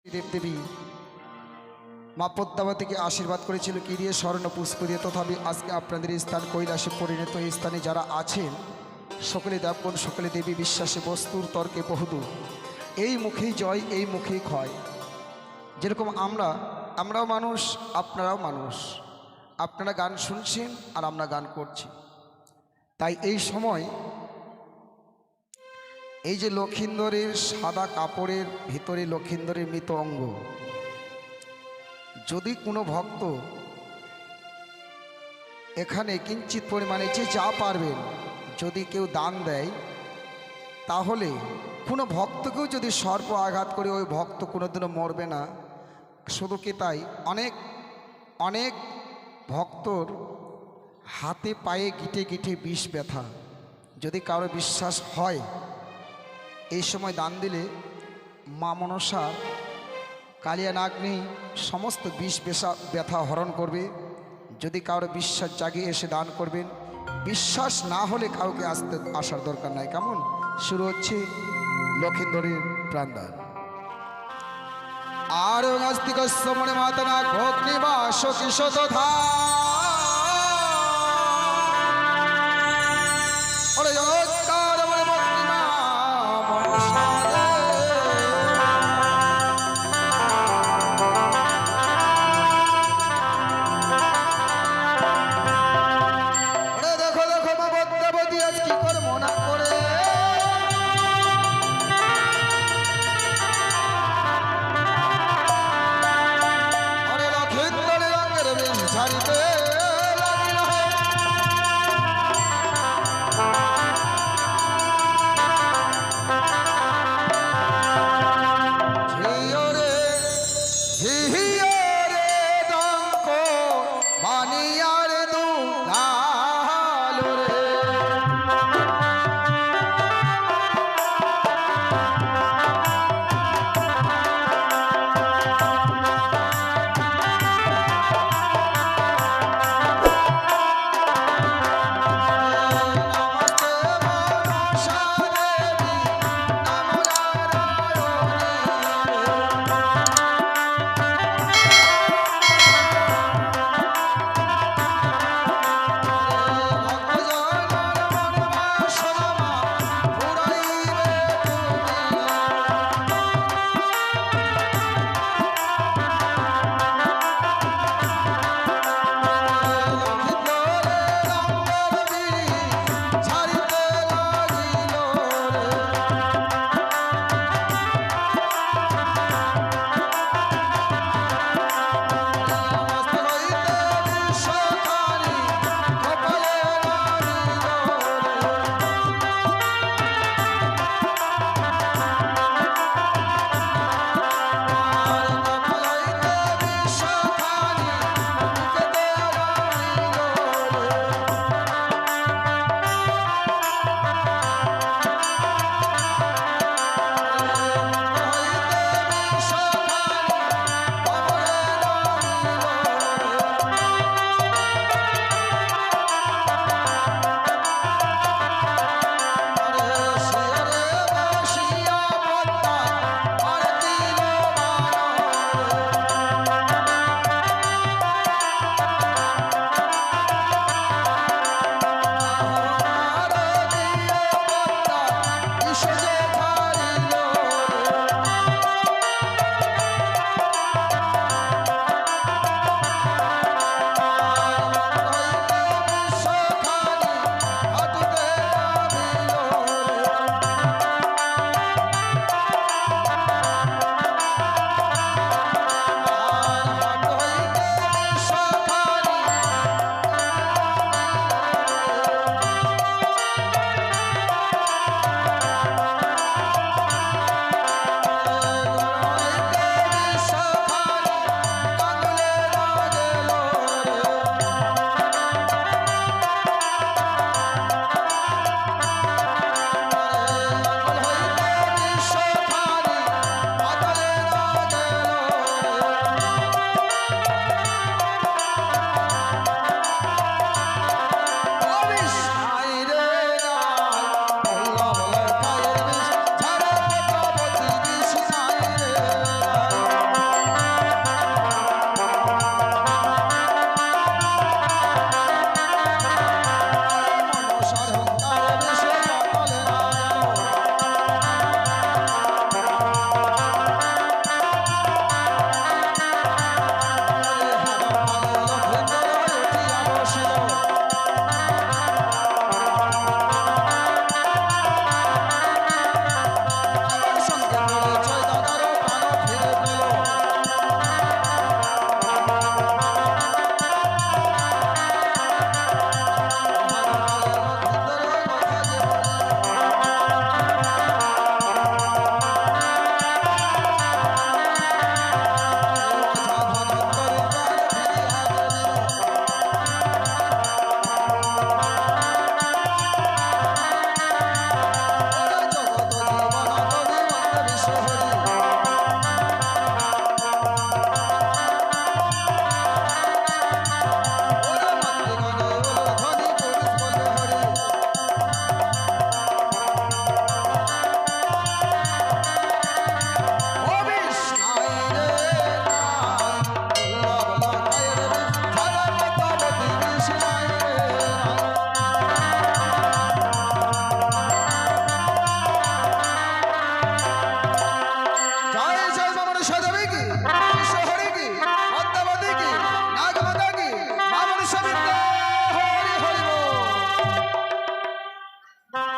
দেবদেবী মা পদ্মাবতীকে আশীর্বাদ করেছিল কি দিয়ে? স্বর্ণ পুষ্প দিয়ে। তথাপি আজকে আপনাদের স্থান কৈলাসে পরিণত এই স্থানে যারা আছেন সকলে দেবগণ, সকলে দেবী বিশ্বাসে বস্তুর তর্কে বহুদূর। এই মুখেই জয়, এই মুখেই ক্ষয়। যেরকম আমরাও মানুষ, আপনারাও মানুষ। আপনারা গান শুনছেন আর আমরা গান করছি। তাই এই সময় এই যে লক্ষিন্দরের সাদা কাপড়ের ভিতরে লক্ষিন্দরের মৃত অঙ্গ, যদি কোনো ভক্ত এখানে কিঞ্চিত পরিমাণে যে যা পারবেন যদি কেউ দান দেয়, তাহলে কোনো ভক্তকেও যদি সর্প আঘাত করে ওই ভক্ত কোনোদিনও মরবে না। শুধু কি তাই, অনেক অনেক ভক্তর হাতে পায়ে গিটে গিটে বিষ ব্যথা। যদি কারো বিশ্বাস হয় এই সময় দান দিলে মা মনসা কালিয়া নাগনি সমস্ত বিষ ব্যথা হরণ করবে। যদি কারো বিশ্বাস জাগিয়ে এসে দান করবেন, বিশ্বাস না হলে কাউকে আসার দরকার নাই। কেমন? শুরু হচ্ছে লক্ষিন্দরের প্রাণদান। আর নাস্তিকস্য মনে মাতনা ভগ্নিবাস কিশোধা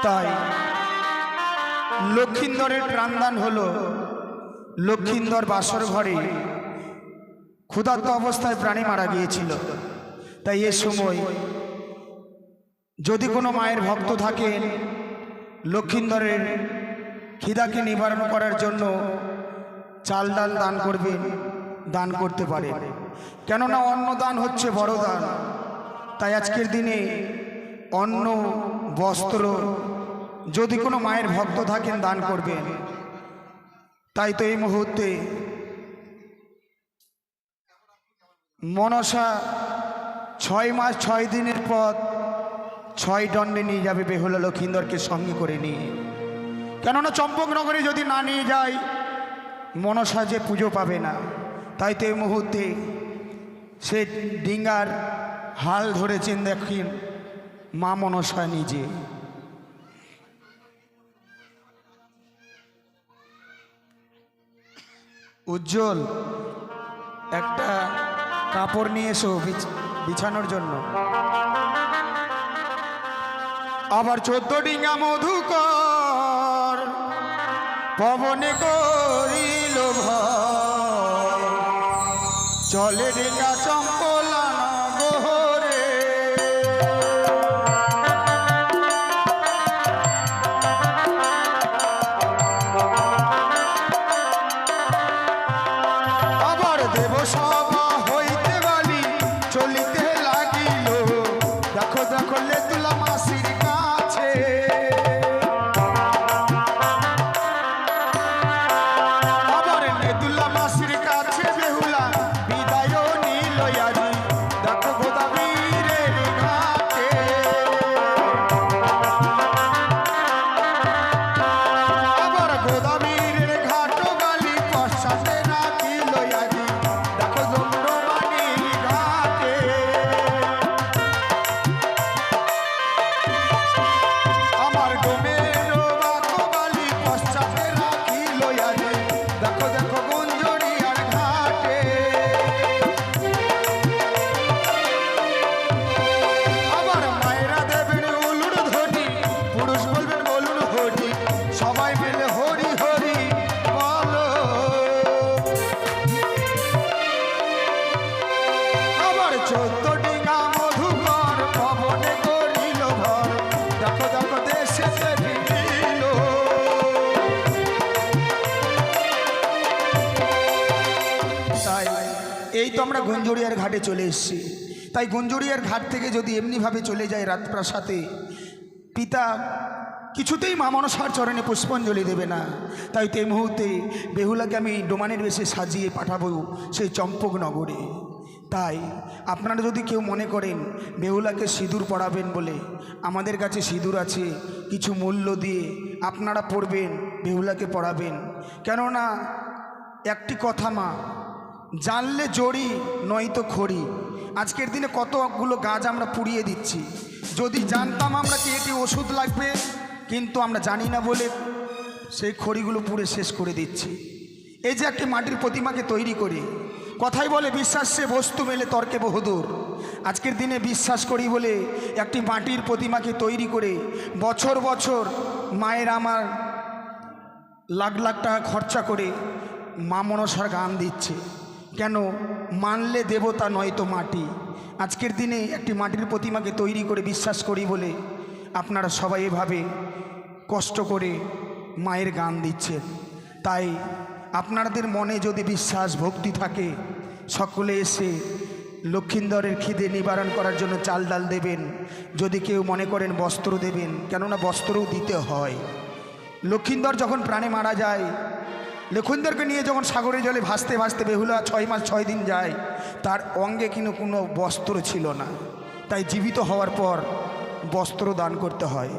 তাই লক্ষিন্দরের প্রাণদান হলো লক্ষিন্দর বাসর ঘরে ক্ষুধার্ত অবস্থায় প্রাণী মারা গিয়েছিল। তাই এ সময় যদি কোনো মায়ের ভক্ত থাকেন লক্ষিন্দরের খিদাকে নিবারণ করার জন্য চাল ডাল দান করবেন, দান করতে পারেন, কেননা অন্ন দান হচ্ছে বড় দান। তাই আজকের দিনে অন্ন বস্ত্র যদি কোনো মায়ের ভক্ত থাকেন দান করবেন। তাই তো এই মুহূর্তে মনসা 6 মাস 6 দিনের পর 6 দণ্ডে নিয়ে যাবে বেহুলা লক্ষিন্দরকে সঙ্গে করে নিয়ে, কেননা চম্পকনগরে যদি না নিয়ে যায় মনসা যে পুজো পাবে না। তাই তো এই মুহূর্তে সে ডিঙ্গার হাল ধরেছেন দেখেন মা মনসা নিজে। উজ্জ্বল একটা কাপড় নিয়ে এসো বিছানোর জন্য। আবার 14 ডিঙ্গা মধুকর পবনে করিল ভয়, চলে ডিঙ্গা চম্পলানা গোহরে। আবার দেব সভা হইতে বালি চলিতে লাগিল, দেখো দেখো লেতুলা মাসির কাছে। আবার লেতুলা মাসির কাছে বেহুলা বিদায় নিল আজি, দেখো গোদাবীরের ঘাটে। আবার গোদাবীরের ঘাট বালি পশ্চাতে রাখিল আজি, দেখো জম্রমানির ঘাটে। আমার ডোমের বাকবালি পশ্চাতে রাখিল আজি, দেখো দেখো গুঞ্জরিয়ার ঘাটে। আবার মায়েরা দেবেন উলুর ধ্বনি, পুরুষ বলবেন বলুন হরি, সবাই মিলে হরি হরি বলো। আবার 14 ডিঙ্গা মধুকর পবনে করিল ভর, দেখো দেখো দেশে ফিরিল। তাই এই তো আমরা গুঞ্জরিয়ার ঘাটে চলে এসেছি। তাই গুঞ্জরিয়ার ঘাট থেকে যদি এমনিভাবে চলে যায় রাজপ্রাসাদে, পিতা কিছুতেই মা মনসার চরণে পুষ্পাঞ্জলি দেবে না। তাই তো এই মুহূর্তে বেহুলাকে আমি ডোমানের বেশে সাজিয়ে পাঠাবো সেই চম্পকনগরে। তাই আপনারা যদি কেউ মনে করেন বেহুলাকে সিঁদুর পরাবেন বলে, আমাদের কাছে সিঁদুর আছে, কিছু মূল্য দিয়ে আপনারা পরবেন, বেহুলাকে পরাবেন। কেননা একটি কথা মা, জানলে জড়ি নয়তো খড়ি। আজকের দিনে কতগুলো গাছ আমরা পুড়িয়ে দিচ্ছি, যদি জানতাম আমরা কি এটি ওষুধ লাগবে, কিন্তু আমরা জানি না বলে সেই খড়িগুলো পুড়ে শেষ করে দিচ্ছি। এই যে একটি মাটির প্রতিমাকে তৈরি করি, কথাই বলে বিশ্বাসে বস্তু মেলে তর্কে বহুদূর। আজকের দিনে বিশ্বাস করি বলে একটি মাটির প্রতিমাকে তৈরি করে বছর বছর মায়ের আমার লাখ লাখ টাকা খরচা করে মা মনসার গান দিচ্ছে। কেন? মানলে দেবতা নয়তো মাটি। আজকের দিনে একটি মাটির প্রতিমাকে তৈরি করে বিশ্বাস করি বলে আপনারা সবাই এভাবে কষ্ট করে মায়ের গান দিচ্ছেন। তাই আপনাদের মনে যদি বিশ্বাস ভক্তি থাকে, সকলে এসে লক্ষিন্দরের খিদে নিবারণ করার জন্য চাল ডাল দেবেন। যদি কেউ মনে করেন বস্ত্র দেবেন, কেননা বস্ত্রও দিতে হয়। লক্ষিন্দর যখন প্রাণে মারা যায়, লক্ষিন্দরকে নিয়ে যখন সাগরের জলে ভাসতে ভাসতে বেহুলা 6 মাস 6 দিন যায়, তার অঙ্গে কিন্তু কোনো বস্ত্র ছিল না। তাই জীবিত হওয়ার পর বস্ত্র দান করতে হয়।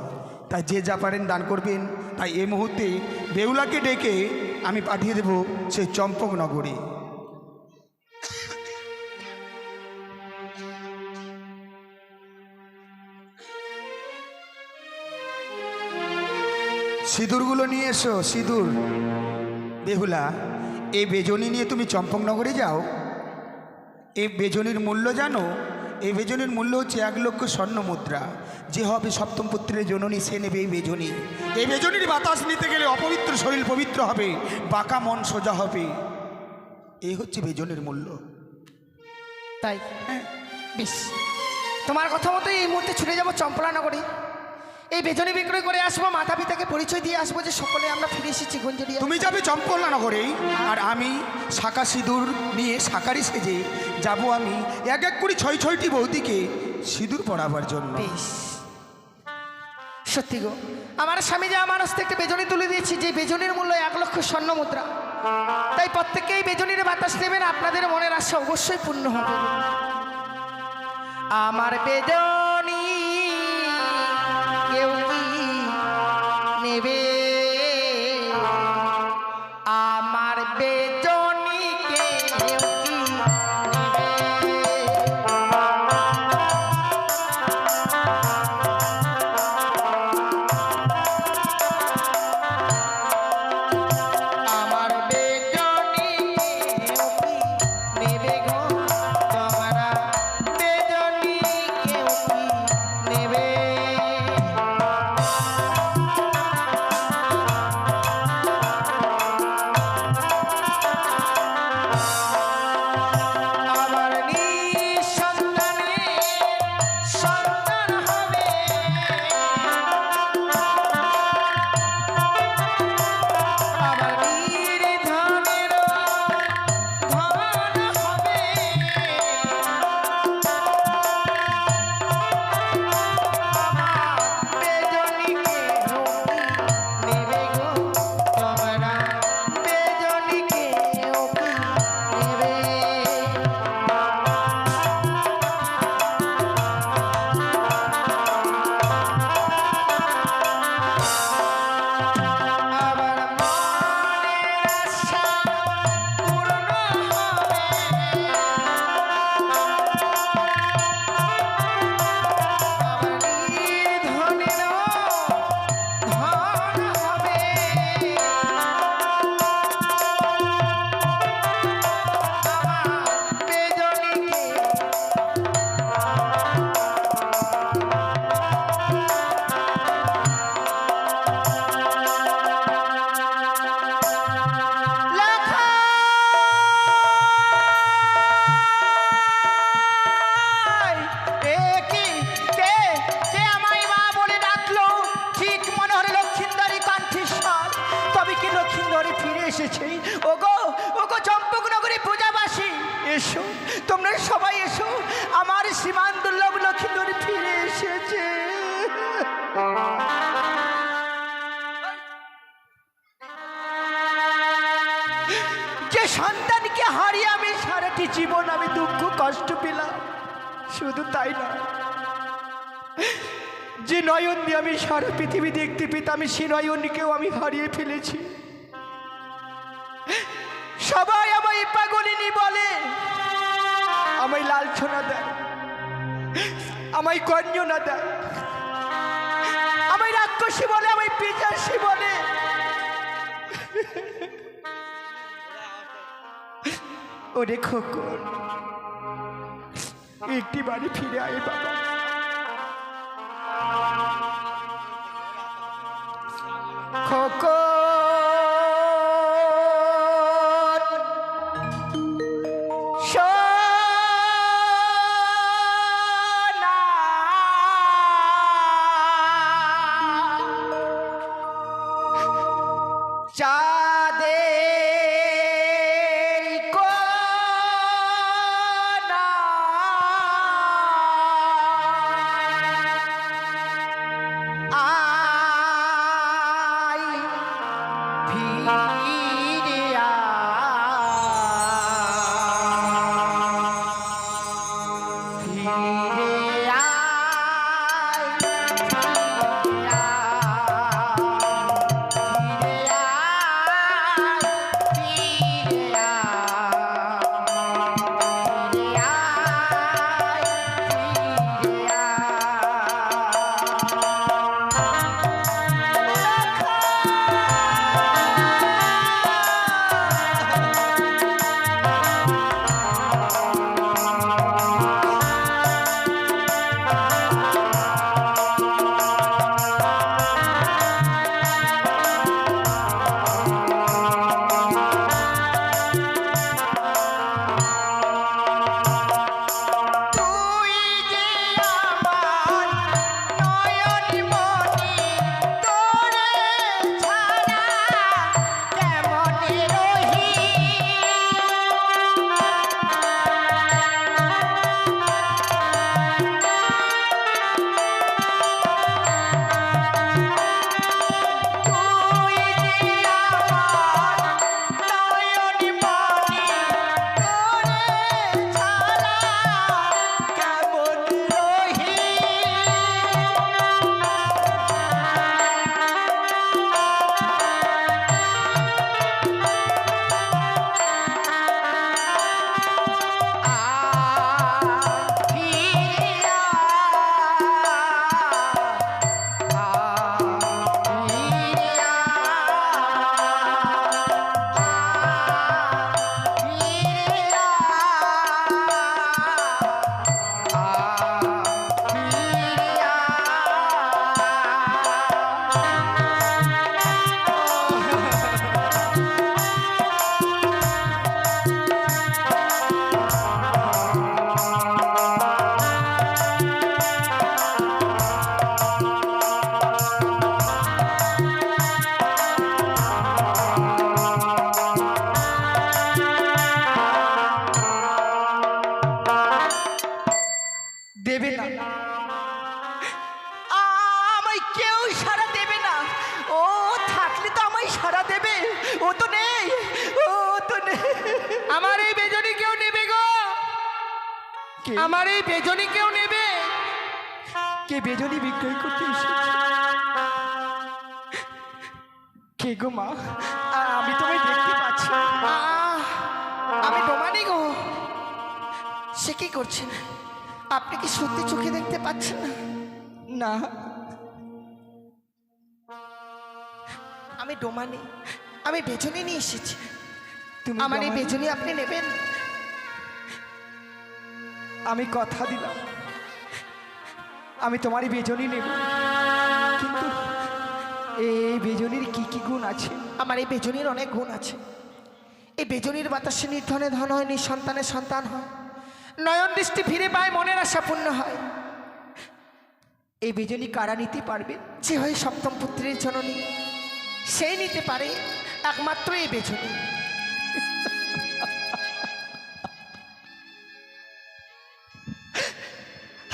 তাই যে যা পারেন দান করবেন। তাই এই মুহূর্তে বেহুলাকে ডেকে আমি পাঠিয়ে দেব সেই চম্পকনগরে। সিঁদুরগুলো নিয়ে এসো, সিঁদুর। বেহুলা, এই বেজনী নিয়ে তুমি চম্পকনগরে যাও। এই বেজনীর মূল্য জানো? এই বেজনীর মূল্য হচ্ছে 1 লক্ষ স্বর্ণ মুদ্রা। যে হবে সপ্তম পুত্রের জননী, সে নেবে এই বেজনী। এই বেজনীর বাতাস নিতে গেলে অপবিত্র শরীর পবিত্র হবে, বাঁকা মন সোজা হবে। এই হচ্ছে বেজনীর মূল্য। তাই বেশ, তোমার কথা মতো এই মুহূর্তে ছুটে যাবো চম্পলানগরে। এই বেজনী বিক্রয় করে আসবো, মাতা পিতাকে পরিচয় দিয়ে আসবো যে সকলে আমরা ফিরে এসেছি গুঞ্জরিয়া। তুমি যাবে চম্পলানগরে, আর আমি শাঁখা সিঁদুর নিয়ে শাঁখারি সেজে যাব। আমি এক এক করে 6-6টি বৌদিকে সিঁদুর পরাবার জন্য। বেশ, সত্যি গো, আমার স্বামী যে আমার হস্তে একটা বেজনী তুলে দিয়েছি, যে বেজনীর মূল্য 1 লক্ষ স্বর্ণ মুদ্রা। তাই প্রত্যেকেই বেজনীর বাতাস নেবেন, আপনাদের মনের আশা অবশ্যই পূর্ণ হবে। আমার বেজনী কেউ কি নেবে? আমার বেজনী কেউ কি নেবে? আমার বেজনী কেউ কি নেবে গো? তোমরা বেজনী কেউ কি নেবে? আমার নিঃসন্তানের সন্তান হবে, আমার নির্ধনের ধন হবে। আমার বেজনীকে নেবে গো? তোমরা বেজনীকে নেবে? আবার মনের আশা পূর্ণ হবে, আবার নির্ধনের ধন হবে। আমার বেজনীকে লেখাই! এ কি? কে কে আমায় মা বলে ডাকলো? ঠিক মনে হলো লক্ষিন্দরী কণ্ঠস্বর। তবে কি লক্ষিন্দরী ফিরে এসেছে? ওগো ওগো চম্পকনগরী পূজাবাসী, এসো, তোমরা সবাই এসো। আমার শ্রীমান দুর্লভ লক্ষিন্দরী ফিরে এসেছে। যে সন্তানকে হারিয়ে আমি সারাটি জীবন আমি দুঃখ কষ্ট পেলাম, শুধু তাই না, যে নয়ন দিয়ে আমি সারা পৃথিবী দেখতে পেতাম, সে নয়নকেও আমি হারিয়ে ফেলেছি। সবাই আমায় পাগলিনী বলে, আমায় লালছনা দেয়, আমায় গঞ্জনা দেয়, আমায় রাক্ষসী বলে, আমায় পিশাচী বলে। ওরে খোকন, একটি বাড়ি ফিরে আয় বাবা। খোকন কে? আমার এই বেজনি কেউ নেবে? কে বেজনি বিক্রয় করতে এসেছে? কে গো মা? আমি তোমায় দেখতে পাচ্ছি না। আমি ডোমানি গো। সে কি করছেন? আপনি কি সত্যি চোখে দেখতে পাচ্ছেন না? না, আমি ডোমানি, আমি বেজনি নিয়ে এসেছি। তুমি আমার এই ডোমানি? বেজনি আপনি নেবেন? আমি কথা দিলাম আমি তোমারই বেজনি নেব, কিন্তু এই বেজনির কি কি গুণ আছে? আমার এই বেজনির অনেক গুণ আছে। এই বেজনির বাতাসে নির্ধনে ধন হয়, নিঃসন্তানের সন্তান হয়, নয়ন দৃষ্টি ফিরে পায়, মনের আশা পূর্ণ হয়। এই বেজনি কারা নিতে পারবে? যে হয় সপ্তম পুত্রের জননী, সেই নিতে পারে একমাত্র এই বেজনি।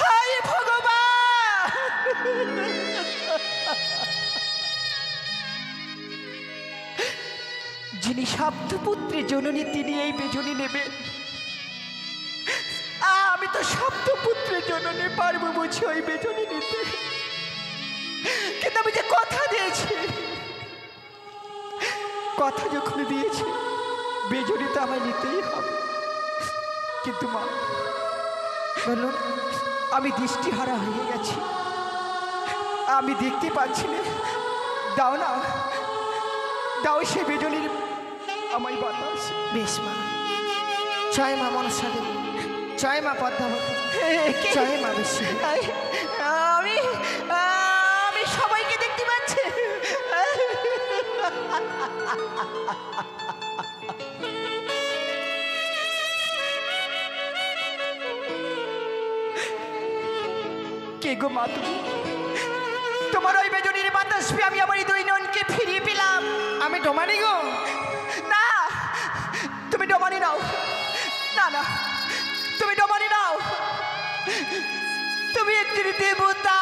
হায় ভগবান! যিনি সপ্তপুত্রের জননী তিনি এই বেজনি নেবেন। আমি তো সপ্তপুত্রের জননী পারবো বুঝি ওই বেজনি নিতে, কিন্তু আমি যে কথা দিয়েছি, কথা যখন দিয়েছি বেজনি তো আমায় নিতেই হবে। কিন্তু মা, বলুন। আমি দৃষ্টিহারা হয়ে গেছি, আমি দেখতে পাচ্ছি না। দাও না, দাও সে বেজনির আমায় বাতাস। বেশ মা, জয় মা মনসা দেবী, জয় মা পদ্মাবতী, জয় মা বেশি। আমি আমি সবাইকে দেখতে পাচ্ছি। কে গো মা তুমি? তোমার ওই বেজনির বাতাস পেয়ে আমি আমার এই দুই নয়নকে ফিরিয়ে পেলাম। আমি ডোমানি গো। না, তুমি ডোমানি নাও। না না, তুমি ডোমানি নাও। তুমি একটি দেবতা।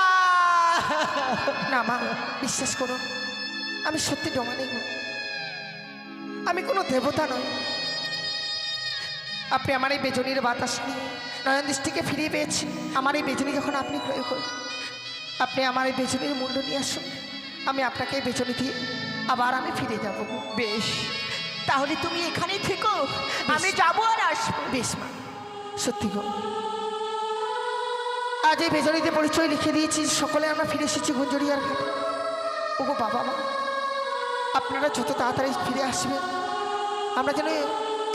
না মা, বিশ্বাস করুন, আমি সত্যি ডোমানি গো। আমি কোনো দেবতা নই। আপনি আমার এই বেজনির বাতাস নিয়ে নয়ন দৃষ্টিকে ফিরিয়ে পেয়েছেন। আমার এই বেজনি যখন আপনি ক্রয় করুন, আপনি আমার এই বেজনির মূল্য নিয়ে আসুন, আমি আপনাকে এই বেজনি দিয়ে আবার আমি ফিরে যাব। বেশ, তাহলে তুমি এখানেই থেকো, আমি যাবো আর আসবো। বেশ মা, সত্যি গো। আজ এই বেজনিতে পরিচয় লিখে দিয়েছি, সকলে আমরা ফিরে এসেছি গুঞ্জরিয়ার ঘাটে। ওগো বাবা মা, আপনারা যত তাড়াতাড়ি ফিরে আসবেন, আমরা যেন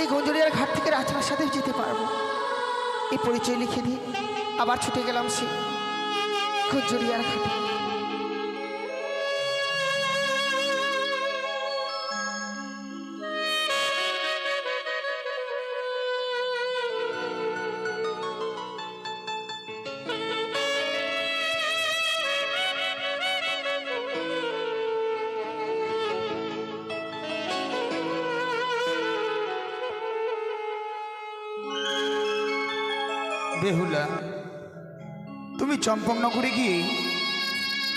এই গুঞ্জরিয়ার ঘাট থেকে রাজপ্রাসাদে যেতে পারবো। এই পরিচয় লিখে দিয়ে আবার ছুটে গেলাম সে গুঞ্জরিয়ার ঘাটে। বেহুলা, তুমি চম্পকনগরে গিয়ে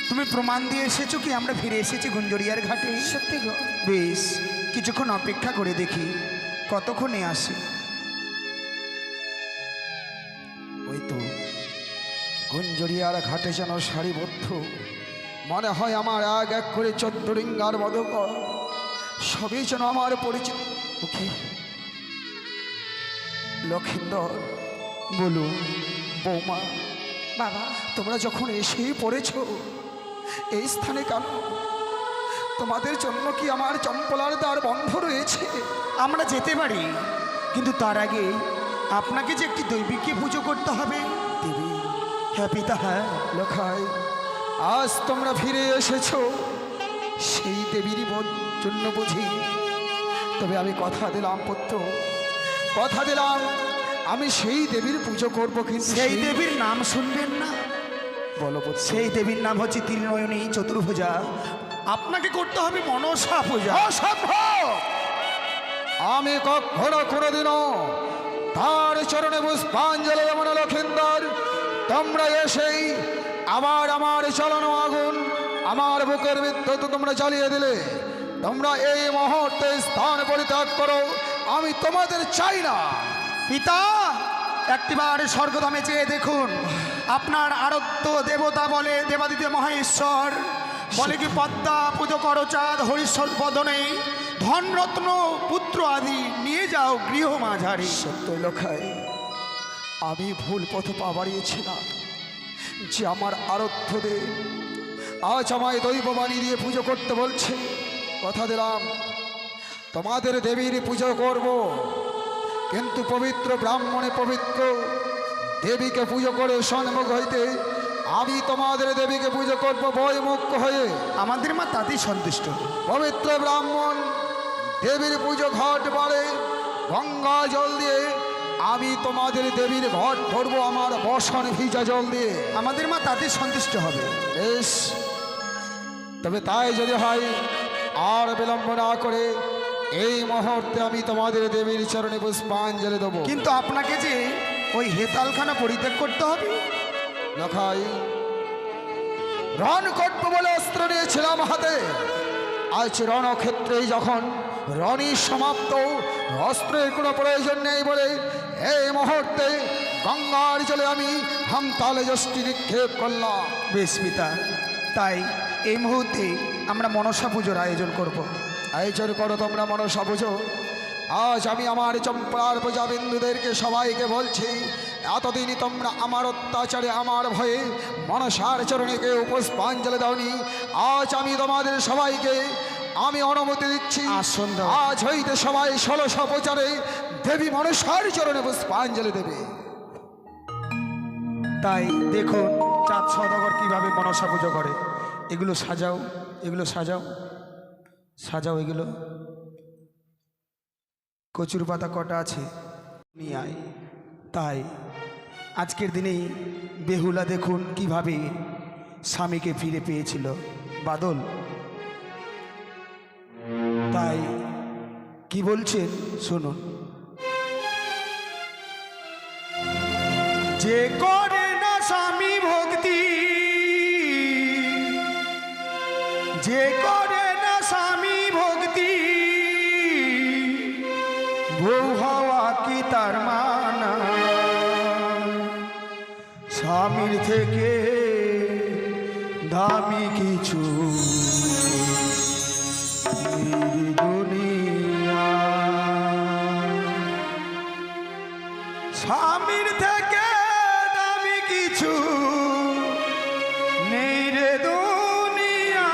তুমি প্রমাণ দিয়ে এসেছো কি আমরা ফিরে এসেছি গুঞ্জরিয়ার ঘাটে? সত্যি গো। বেশ, কিছুক্ষণ অপেক্ষা করে দেখি কতক্ষণে আসে। ওই তো গুঞ্জরিয়ার ঘাটে যেন সারিবদ্ধ, মনে হয় আমার এক এক করে 14 রিঙ্গার মদকর, সবই যেন আমার পরিচিত মুখে। লক্ষিন্দর, বলুন বৌমা, বাবা, তোমরা যখন এসেই পড়েছ এই স্থানে কেন? তোমাদের জন্য কি আমার চম্পলার দ্বার বন্ধ রয়েছে? আমরা যেতে পারি, কিন্তু তার আগে আপনাকে যে একটি দৈবিককে পুজো করতে হবে। দেবী, হ্যাঁ পিতা, হ্যাঁ। লখাই, আজ তোমরা ফিরে এসেছো সেই দেবীর জন্য বুঝি? তবে আমি কথা দিলাম পুত্র, কথা দিলাম আমি সেই দেবীর পুজো করবো, কিন্তু সেই দেবীর নাম শুনবেন না? বলো পুত্র। সেই দেবীর নাম হচ্ছে ত্রিনয়নী চতুর্ভুজা। আপনাকে করতে হবে মনসা পূজা। অসম্ভব! আমি কখনো কোনোদিনও তার চরণে পুষ্পাঞ্জলি দেব না। লক্ষিন্দর, তোমরা এসেই আবার আমার জ্বালানো আগুন, আমার বুকের বিদ্যুৎ তোমরা জ্বালিয়ে দিলে। তোমরা এই মুহূর্তে স্থান পরিত্যাগ করো, আমি তোমাদের চাই না। পিতা, একটিবার স্বর্গধামে চেয়ে দেখুন, আপনার আরাধ্য দেবতা বলে দেবাদিদেব মহেশ্বর বলে কি পদ্মা পুজো করো চাঁদ হরিশ্বর বদনে ধনরত্ন পুত্র আদি নিয়ে যাও গৃহ মাঝারি। সত্য লখাই, আমি ভুল পথে পা বাড়িয়েছিলাম যে আমার আরাধ্য দেব আজ আমায় দৈববাণী দিয়ে পুজো করতে বলছে। কথা দিলাম তোমাদের দেবীর পুজো করব, কিন্তু পবিত্র ব্রাহ্মণে পবিত্র দেবীকে পুজো করে সন্মুখ হইতে আমি তোমাদের দেবীকে পুজো করব বৈমুখ হয়ে। আমাদের মা তাতেই সন্তুষ্ট। পবিত্র ব্রাহ্মণ দেবীর পুজো ঘট বাড়ে গঙ্গা জল দিয়ে, আমি তোমাদের দেবীর ঘট ভরবো আমার বসন ভিজা জল দিয়ে। আমাদের মা তাতেই সন্তুষ্ট হবে। বেশ, তবে তাই যদি হয় আর বিলম্ব না করে এই মুহূর্তে আমি তোমাদের দেবীর চরণে পুষ্পাঞ্জলি দেবো। কিন্তু আপনাকে যে ওই হেতালখানা পরিত্যাগ করতে হবে। লখাই, রণ করবো বলে অস্ত্র নিয়েছিলাম হাতে, আজ রণক্ষেত্রেই যখন রণই সমাপ্ত, অস্ত্রের কোনো প্রয়োজন নেই বলে এই মুহূর্তে গঙ্গার জলে আমি হামতালে যষ্টি নিক্ষেপ করলাম। বেশ পিতা, তাই এই মুহূর্তে আমরা মনসা পুজোর আয়োজন করব। আয়োজন করো তোমরা মনসা পুজো। আজ আমি আমার চম্পার প্রজাবিন্দুদেরকে সবাইকে বলছি, এতদিন তোমরা আমার অত্যাচারে আমার ভয়ে মনসার চরণে কেউ পুষ্পাঞ্জলি দাওনি, আজ আমি তোমাদের সবাইকে আমি অনুমতি দিচ্ছি। আসুন দাও। আজ হইতে সবাই 1600 প্রচারে দেবী মনসার চরণে পুষ্পাঞ্জলি দেবে। তাই দেখুন চাঁদ সদাগর কীভাবে মনসা পুজো করে। এগুলো সাজাও, এগুলো সাজাও, সাজাও এগুলো। কচুর পাতা কটা আছে নিয়ে আয়। তাই আজকের দিনেই বেহুলা দেখুন কিভাবে স্বামীকে ফিরে পেয়েছিল বাদল। তাই কি বলছেন শুনুন। যে করে না স্বামী ভক্তি, যে করে না স্বামী ভক্তি, বউ হওয়া কি তার মানা। স্বামীর থেকে দামি কিছু এই দুনিয়া। স্বামীর থেকে দামি কিছু নেই রে দুনিয়া।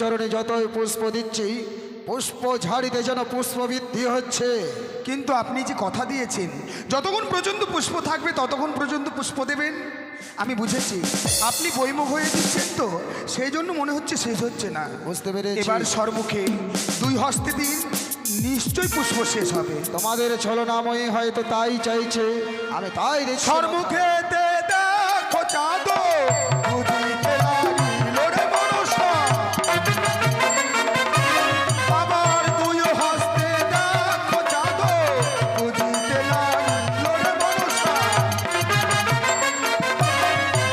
চরণে যতই পুষ্প দিচ্ছি পুষ্প ঝাড়িতে যেন পুষ্প বৃদ্ধি হচ্ছে। কিন্তু আপনি যে কথা দিয়েছেন যতক্ষণ পর্যন্ত পুষ্প থাকবে ততক্ষণ পর্যন্ত পুষ্প দেবেন, আমি বুঝেছি আপনি বইমুখ হয়ে দিচ্ছেন তো সেই জন্য মনে হচ্ছে শেষ হচ্ছে না। বুঝতে পেরেছি। এবার সর্বমুখে দুই হস্তে দিন, নিশ্চয়ই পুষ্প শেষ হবে। তোমাদের ছলনাময়ী হয়তো তাই চাইছে, আমি তাই দেখছি। সর্বমুখে দেখো চাঁদ উদিতে লাগিল রে মনসা। আবার দুই হস্তে দেখো চাঁদ উদিতে লাগিল রে মনসা।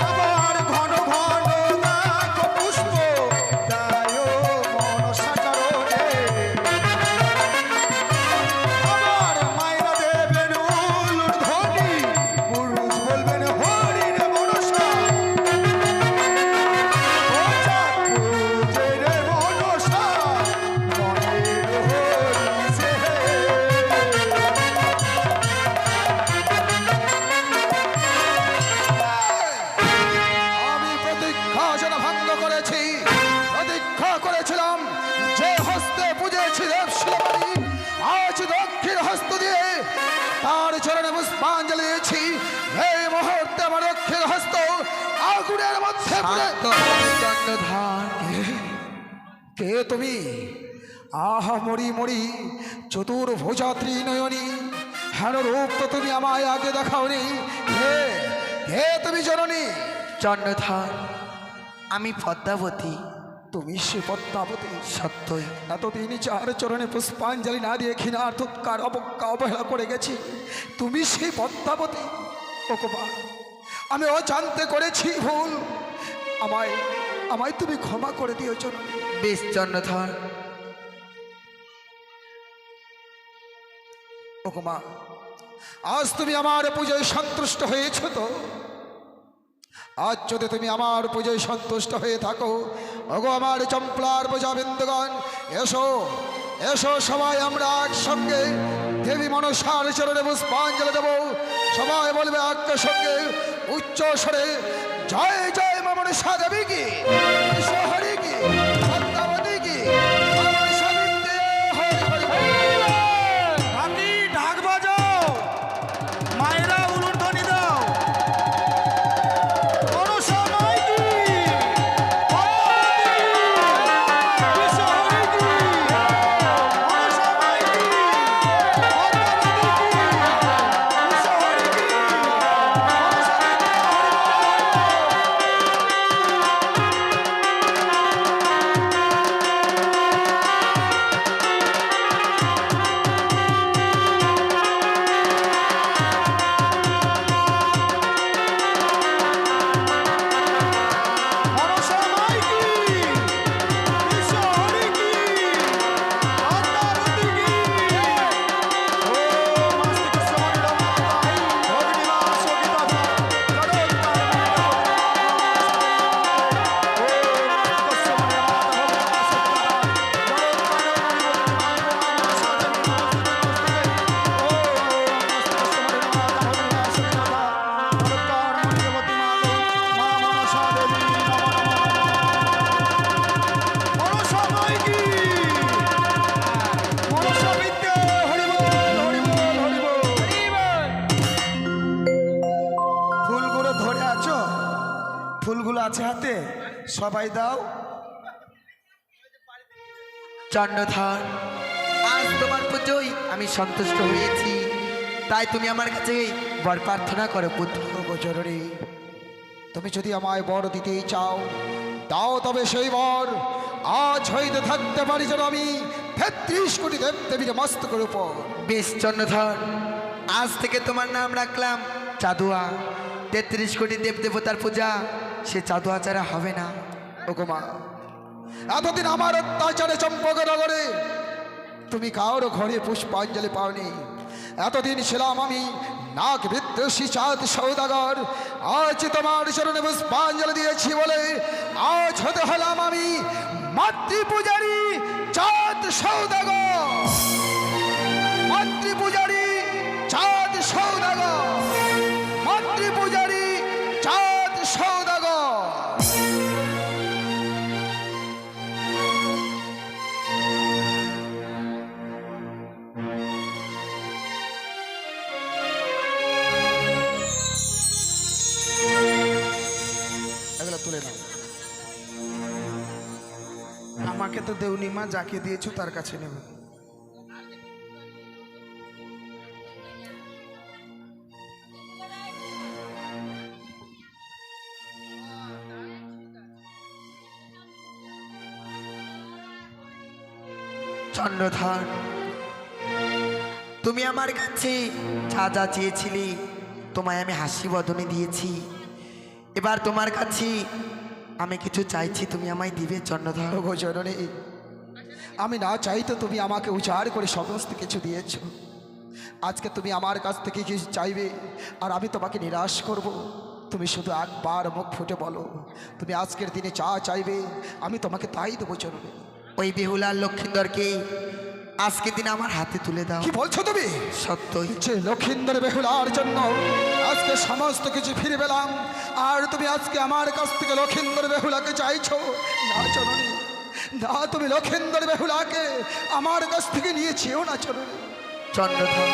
আবার ঘন ঘন দেখো পুষ্প দেয় মনসা চরণে। আবার মায়েরা দেবেন উলুর ধ্বনি, পুরুষ বলবেন হরি রে মনসা। ও চাঁদ পূজে রে মনসা, মনের হরি সে। আমি প্রতিজ্ঞা যেন ভঙ্গ করেছি। প্রতিজ্ঞা করেছিলাম যে হস্তে পুজেছি দেব শিলামণি, আজ দক্ষিণ হস্ত দিয়ে তার চরণে পুষ্পাঞ্জলি দিয়েছি। এই মুহূর্তে আমার দক্ষিণ হস্ত আগুনের মধ্যে কে তুমি? আহা মরি মরি চতুর্ভুজা ত্রিনয়নী, হেন রূপ তো তুমি আমায় আগে দেখাওনি। কে কে তুমি জননী? চন্দ্রধর, আমি পদ্মাবতী। তুমি সে পদ্মাবতী? সত্যই। এতদিন চার চরণে পুষ্পাঞ্জলি না দিয়ে ঘৃণার্থকার অবজ্ঞা অবহেলা করে গেছি। তুমি সেই পদ্মাবতী? ওকমা, আমি অজান্তে করেছি ভুল, আমায় আমায় তুমি ক্ষমা করে দিও জননী। বেশ চন্দ্রধর, ওকমা, আজ তুমি আমার পুজোয় সন্তুষ্ট হয়েছ তো? আজ যদি তুমি আমার পুজোয় সন্তুষ্ট হয়ে থাকো, ওগো আমার চম্পলার প্রজাবৃন্দগণ, এসো এসো সবাই আমরা একসঙ্গে দেবী মনসার চরণে পুষ্পাঞ্জলি দেব। সবাই বলবে একে সঙ্গে উচ্চ স্বরে, জয় জয় মা মনসা দেবী কি, এসো হরি কি, পদ্মাবতী কি, আমার সাবিত্রী, হরি হরি হরি। আপনি ঢাক বাজাও, মায়েরা উলুর ধ্বনি দাও। মনসা মাই কি, পদ্মাবতী কি, কৃষ্ণ হরি কি। মনসা মাই কি, পদ্মাবতী কি, কৃষ্ণ হরি কি। মনসা মাই কি, মনসা মাই কি, কৃষ্ণ হরি কি, পদ্মাবতী কি। ও মস্তিষ্ক সমরি রমাতা, অগ্নিবাস গীতাধা, জড়োত্তর ফুলগুলো ধরে আছো, ফুলগুলো আছে হাতে, সবাই দাও। চন্দ্রধর, আজ তোমার পুজোয় আমি সন্তুষ্ট হয়েছি, তাই তুমি আমার কাছে বর প্রার্থনা করো পুত্র। ওগো জননী, তুমি যদি আমায় বর দিতেই চাও, দাও তবে সেই বর। আজ হইতে থাকতে পারি যেন আমি ৩৩ কোটি দেব দেবীর মস্তকের উপর। বেশ চন্দ্রধর, আজ থেকে তোমার নাম রাখলাম চাঁদুয়া। ৩৩ কোটি দেব দেবতার পূজা, সে চাঁদুয়া ছাড়া হবে না। ওগো মা, এতদিন আমার অত্যাচারে চম্পকনগরে তুমি কারোর ঘরে পুষ্পাঞ্জলি পাওনি। এতদিন ছিলাম আমি নাক বিদ্বেষী চাঁদ সৌদাগর। আজ তোমার চরণে পুষ্পাঞ্জলি দিয়েছি বলে আজ হতে হলাম আমি মাতৃপূজারী চাঁদ সৌদাগর। মাতৃপূজারী চাঁদ সৌদাগর, মাতৃপূজারী চাঁদ সৌদাগর। তো দেউনি মা, যাকে দিয়েছো তার কাছে নেবে। চন্দ্রধর, তুমি আমার কাছে যা যা চেয়েছিলে তোমায় আমি হাসি বদনে দিয়েছি। এবার তোমার কাছে আমি কিছু চাইছি, তুমি আমায় দিবে চন্দ্রধর। ওগো জননী, আমি না চাইতো তুমি আমাকে উজাড় করে সমস্ত কিছু দিয়েছ। আজকে তুমি আমার কাছ থেকে কিছু চাইবে আর আমি তোমাকে নিরাশ করব। তুমি শুধু একবার মুখ ফুটে বলো, তুমি আজকের দিনে যা চাইবে আমি তোমাকে তাই দেবো জননী। ওই বেহুলার লক্ষিন্দরকে আজকে দিন আমার হাতে তুলে দাও। কি বলছো তুমি? সত্যই। যে লক্ষিন্দর বেহুলার জন্য আজকে সমস্ত কিছু ফিরে পেলাম, আর তুমি আজকে আমার কাছ থেকে লক্ষিন্দর বেহুলাকে চাইছো? না জননী, না, তুমি লক্ষিন্দর বেহুলাকে আমার কাছ থেকে নিয়েছিও না জননী। চন্দ্রধর,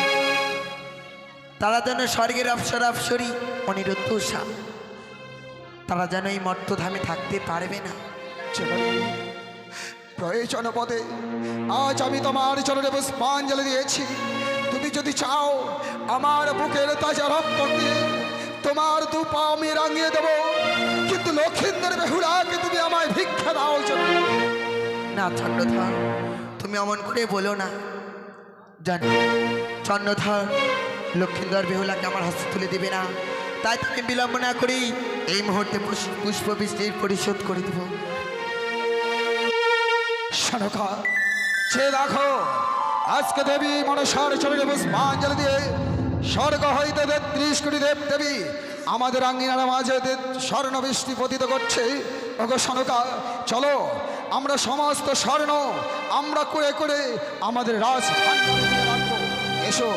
তারা যেন স্বর্গের অপসর অপসরী অনিরুদ্ধ উষা, তারা যেন এই মর্তধামে থাকতে পারবে না। জননী, প্রয়োজন পদে আজ আমি তোমার চরণে পুষ্পাঞ্জলি দিয়েছি। তুমি যদি চাও আমার বুকের তাজা রক্ত দিয়ে তোমার দু পা আমি রাঙিয়ে দেবো, কিন্তু লক্ষিন্দর বেহুলাকে তুমি আমায় ভিক্ষা দাও জননী। না চন্দ্রধর, তুমি অমন করে বলো না। জানি চন্দ্রধর লক্ষিন্দর বেহুলাকে আমার হস্তে তুলে দিবে না, তাই তুমি বিলম্ব না করি এই মুহূর্তে পুষ্পবৃষ্টির পরিশোধ করে দেব। সনকা, সে দেখো আজকে দেবী মনসার চরণে পুষ্পাঞ্জলি দিয়ে স্বর্গ হইতে ৩৩ কোটি দেব দেবী আমাদের আঙ্গিনার মাঝে স্বর্ণ বৃষ্টি পতিত করছে। ওগো সনকা, চলো আমরা সমস্ত স্বর্ণ আমরা করে করে আমাদের রাজ ভাণ্ডারে রাখবো। এসো।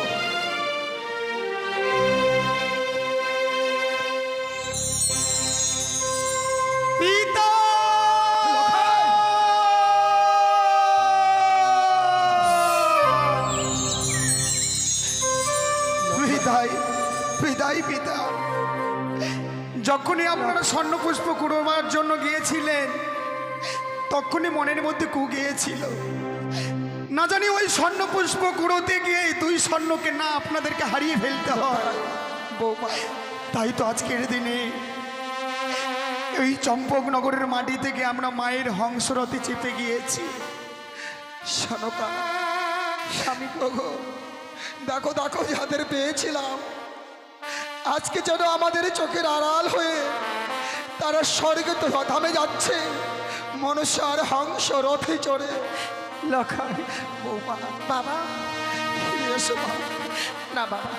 পিতা, বিদায় বিদায় পিতা। যখনই আপনারা স্বর্ণপুষ্প কুড়োবার জন্য গিয়েছিলেন, তখনই মনের মধ্যে কু গিয়েছিল, না জানি ওই স্বর্ণপুষ্প কুড়োতে গিয়ে দুই স্বর্ণকে না আপনাদেরকে হারিয়ে ফেলতে হয়। বৌমা, তাই তো আজকের দিনে এই চম্পকনগরের মাটি থেকে আমরা মায়ের হংসরথে চেপে গিয়েছি। সনকা, স্বামী গো, দেখো দেখো যাদের পেয়েছিলাম আজকে যেন আমাদের চোখের আড়াল হয়ে তারা স্বর্গে তো ধামে যাচ্ছে মনুষ্যার হংস রথে চড়ে। লক্ষণ, বৌমা, বাবা, ফিরে এসো মা। না বাবা,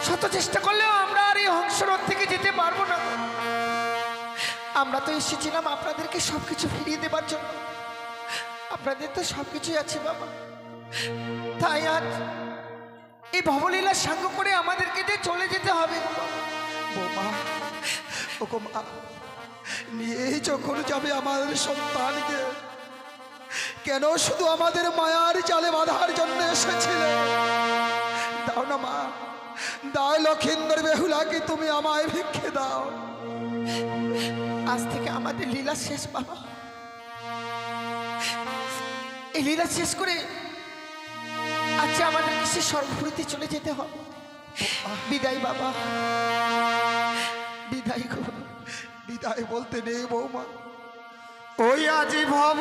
শত চেষ্টা করলেও আমরা আর এই হংসরথ থেকে যেতে পারবো না। আমরা তো এসেছিলাম আপনাদেরকে সবকিছু ফিরিয়ে দেবার জন্য। আপনাদের তো সবকিছুই আছে বাবা, তাই আজ এই ভবলীলার সাঙ্গ করে আমাদেরকে যে চলে যেতে হবে। বৌমা, ওগো মা, নিয়েই যখন যাবে আমাদের সন্তানকে, কেন শুধু আমাদের মায়ার জালে বাঁধার জন্য এসেছিলে? দাও না মা, দাও লক্ষিন্দর বেহুলাকে তুমি আমায় ভিক্ষে দাও। আজ থেকে আমাদের লীলা শেষ বাবা। এই লীলা শেষ করে আজকে আমাদেরকে সে স্বর্গপুরীতে চলে যেতে হবে। বিদায় বাবা, বিদায় গো। বিদায় বলতে নেই বৌমা, ওই আজি ভব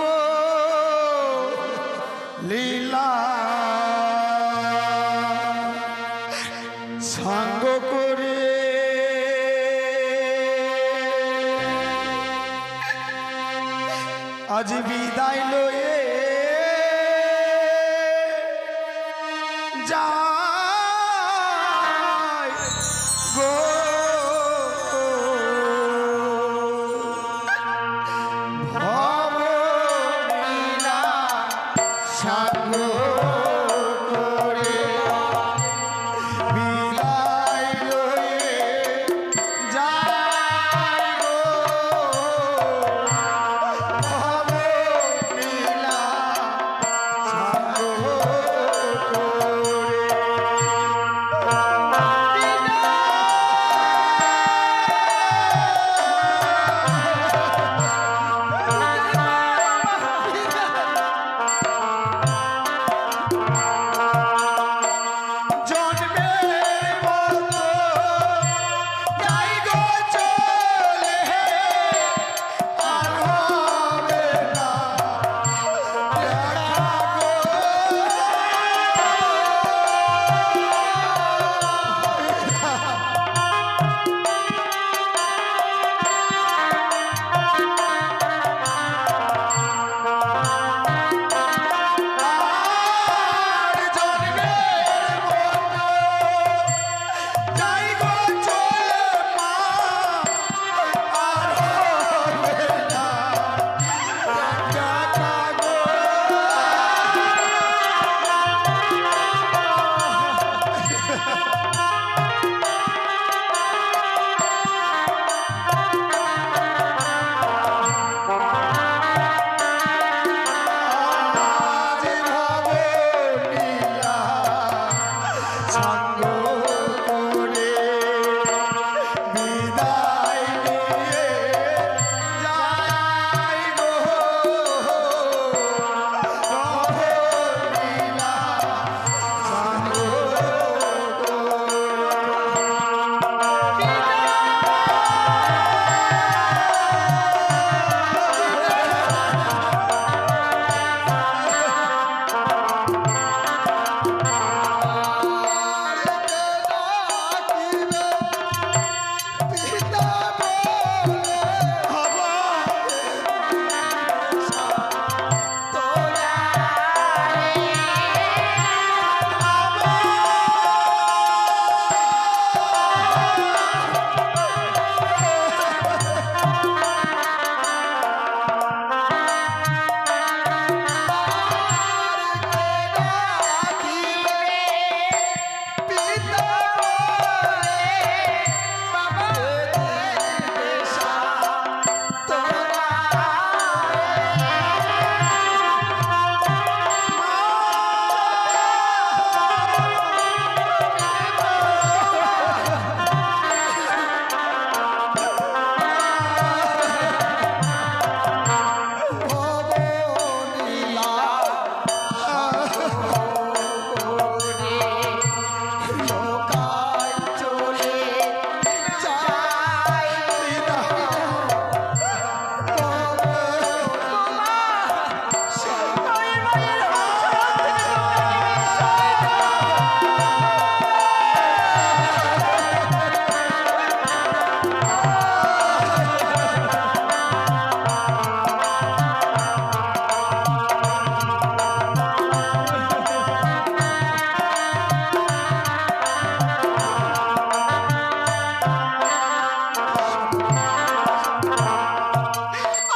লীলা সাঙ্গ করে আজ বিদায় লয়ে যায় গো। ভবলীলা সাঙ্গ করে বিদায় লয়ে যায় গো। ভবলীলা সাঙ্গ করে সঙ্গ করে বিদায় নিয়ে যাই গো অবলীলা সঙ্গ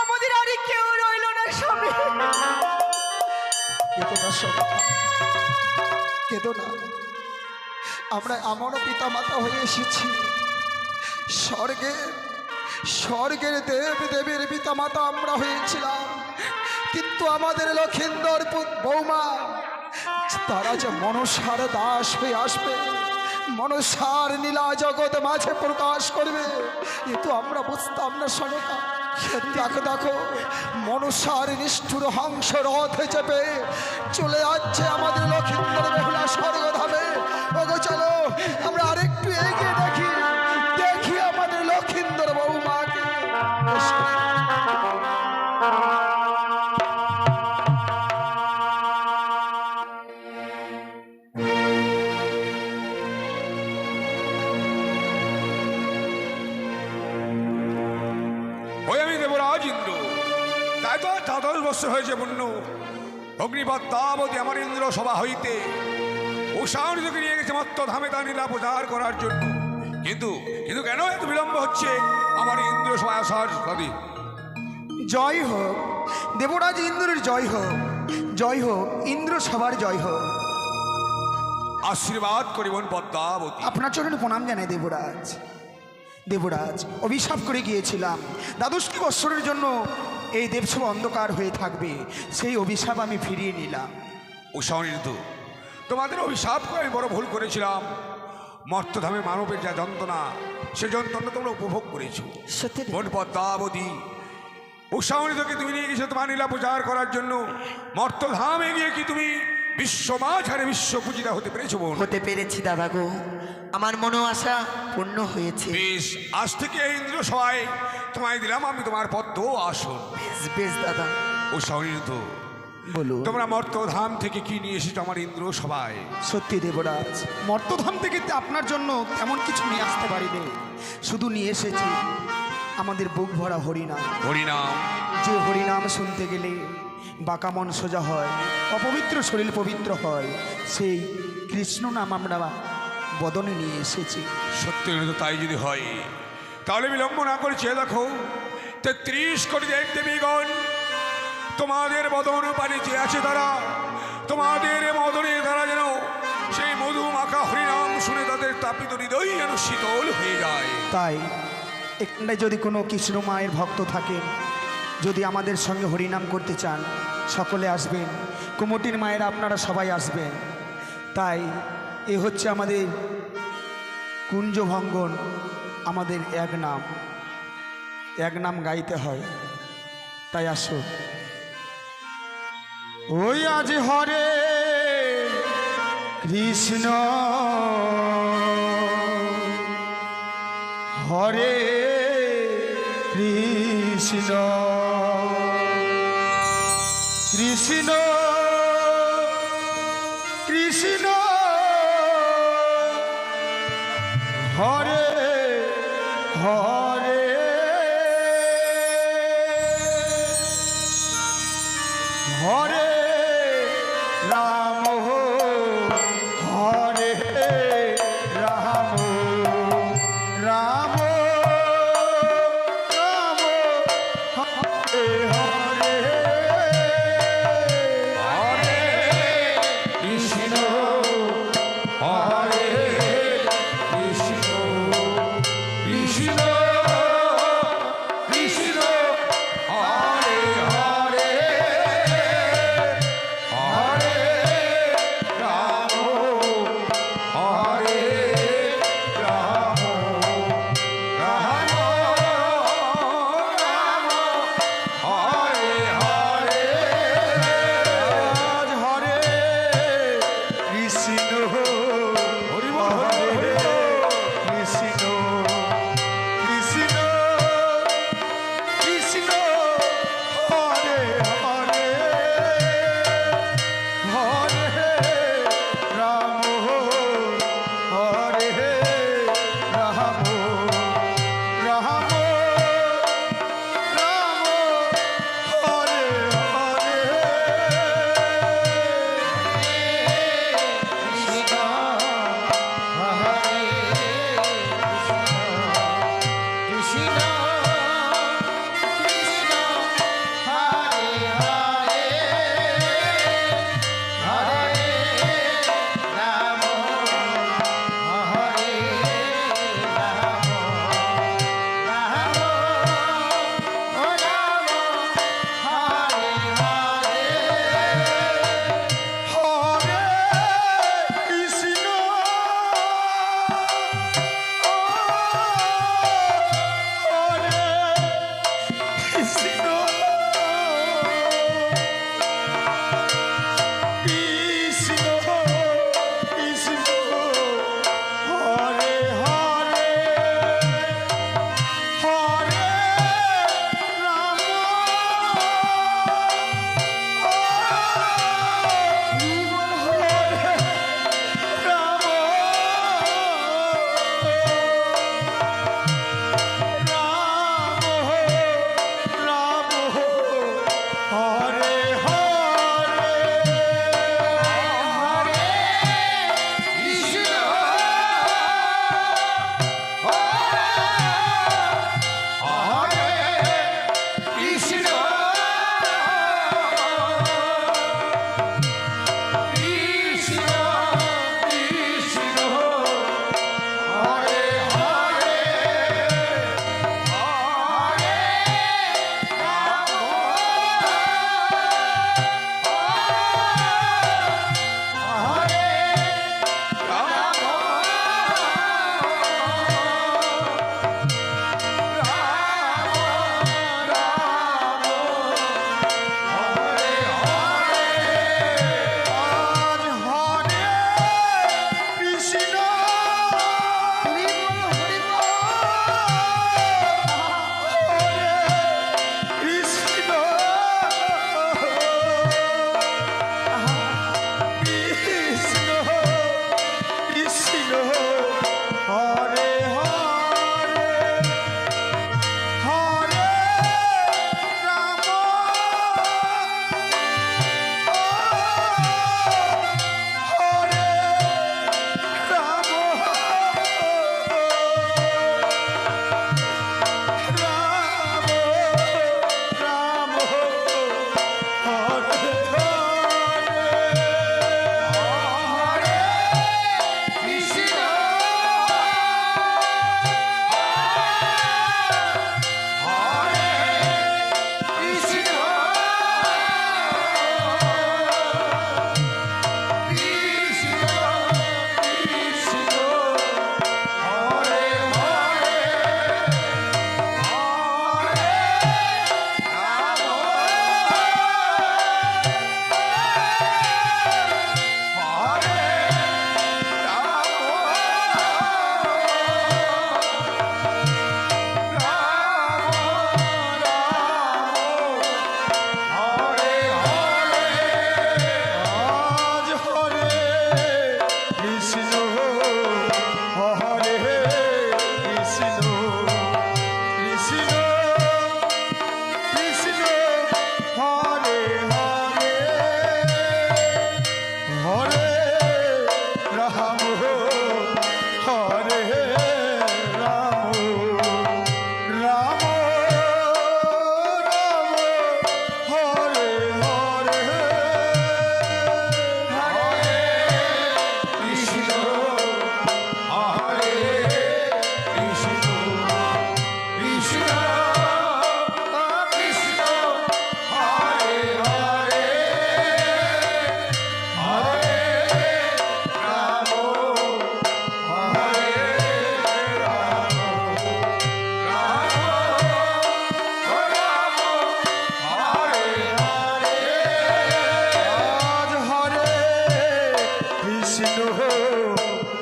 আমাদের আর কেউ রইল না স্বামী। কেঁদো না সখা, কেঁদো না। আমরা এমনও পিতা মাতা হয়ে এসেছি, স্বর্গের দেব দেবীর পিতা মাতা আমরা হয়েছিলাম, কিন্তু আমাদের লক্ষিন্দর বৌমা তারা যে মনসার দাস হয়ে আসবে, মনসার নীলা জগৎ মাঝে প্রকাশ করবে, এ তো আমরা বুঝতাম না সনকা। দেখো দেখো, মনসার নিষ্ঠুর হংস রথে চেপে চলে যাচ্ছে আমাদের লক্ষিন্দর বেহুলা স্বর্গধামে। ওগো চলো আমরা আরেকটু এগিয়ে দেখি, দেখি আমাদের লক্ষিন্দর বৌমাকে। ওই আমি দেবরাজ ইন্দ্র, তাই তো 14 বছর হয়েছে বন্য অগ্নিপদ্মাবতী আমার ইন্দ্র সভা হইতে উষানিকে নিয়ে গেছে মত্তধামে তা নীলা প্রচার করার জন্য। কিন্তু কিন্তু কেন এত বিলম্ব হচ্ছে আমার ইন্দ্র সভা আসার দাদি? জয় হোক দেবরাজ ইন্দ্রের জয় হোক, জয় হোক ইন্দ্র সবার জয় হোক। আশীর্বাদ করিবন পদ্মাবতী। আপনার চরণে প্রণাম জানাই দেবরাজ। দেবরাজ অভিশাপ করে গিয়েছিলাম 12টি বৎসরের জন্য এই দেবসভা অন্ধকার হয়ে থাকবে, সেই অভিশাপ আমি ফিরিয়ে নিলাম। উষানিত, তোমাদের অভিশাপ করে আমি বড় ভুল করেছিলাম। মর্তধামে মানবের যা যন্ত্রণা, সে যন্ত্রণা তোমরা উপভোগ করেছো। সত্যি বোন পদ্মাবতী, উষানিতকে তুমি নিয়ে গেছো তোমার নীলা প্রচার করার জন্য। মর্তধামে গিয়ে কি তুমি বিশ্ব মাঝারে বিশ্ব পূজিতা হতে পেরেছো বোন? হতে পেরেছি দাদা গো, আমার মনো আশা পূর্ণ হয়েছে। বেশ, আজ থেকে এই ইন্দ্র সভায় তোমায় দিলাম আমি তোমার পদ্ম আসন। বেশ বেশ দাদা। উষানিত, বলুন তোমরা মর্তধাম থেকে কি নিয়ে এসেছো আমার ইন্দ্র সভায়? সত্যি দেবরাজ, মর্তধাম থেকে আপনার জন্য তেমন কিছু নিয়ে আসতে পারিনি, শুধু নিয়ে এসেছি আমাদের বুক ভরা হরিনাম। হরিনাম? যে হরিনাম শুনতে গেলে বাঁকা মন সোজা হয়, অপবিত্র শরীর পবিত্র হয়, সেই কৃষ্ণ নাম আমরা বদনে নিয়ে এসেছি। সত্যি তো তাই যদি হয়, তাহলে বিলম্ব না করে চেয়ে দেখো 33 কোটি দেব দেবীগণ তোমাদের বদন পানে চেয়ে আছে। তারা তোমাদের মদনে তারা যেন সেই মধু মাখা হরিনাম শুনে তাদের তাপিত হৃদয় যেন শীতল হয়ে যায়। তাই এখানে যদি কোনো কৃষ্ণ মায়ের ভক্ত থাকেন, যদি আমাদের সঙ্গে হরিনাম করতে চান, সকলে আসবেন। কুমটির মায়েরা আপনারা সবাই আসবেন। তাই এ হচ্ছে আমাদের কুঞ্জভঙ্গন, আমাদের এক নাম গাইতে হয়। তাই আসো। ওই আজ হরে কৃষ্ণ হরে কৃষ্ণ কৃষ্ণ কৃষ্ণ হরে হরে হরে রাম হরে রাম রাম রাম হরে হরে হরে কৃষ্ণ হরে কৃষ্ণ কৃষ্ণ কৃষ্ণ হরে হরে হরে রাম হরে রাম রাম রাম হরে হরে আজ হরে কৃষ্ণ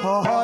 হ হ